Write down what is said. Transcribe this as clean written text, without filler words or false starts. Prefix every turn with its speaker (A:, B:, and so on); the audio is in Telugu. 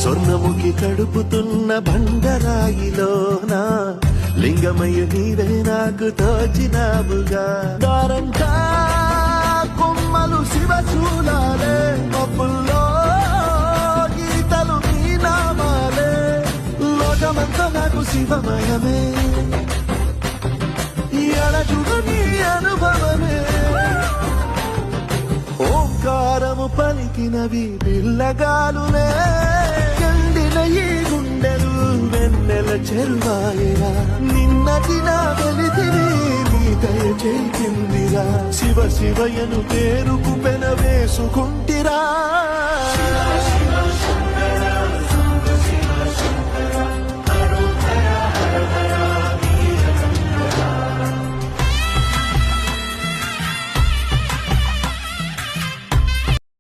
A: స్వర్ణముఖి తడుపుతున్న బండరాయిలోన లింగమయ్య నీవే నాకు తోచినావుగా. దారంతా కొమ్మలు శివశూలాలే, మబ్బుల్లో గీతలు నీ నామాలే, లోకమంతా నాకు శివమయమే, అడచుగా నీ అనుభవమే. ఓంకారము పలికినవి పిల్లగాలులే, కండిన ఈ గుండెలు వెన్నెల చెరువాయిరా. నిన్నటి నా వెలితిని నీ దయ చేయిందిరా, శివ శివయను పేరుకు పెన వేసుకుంటిరా.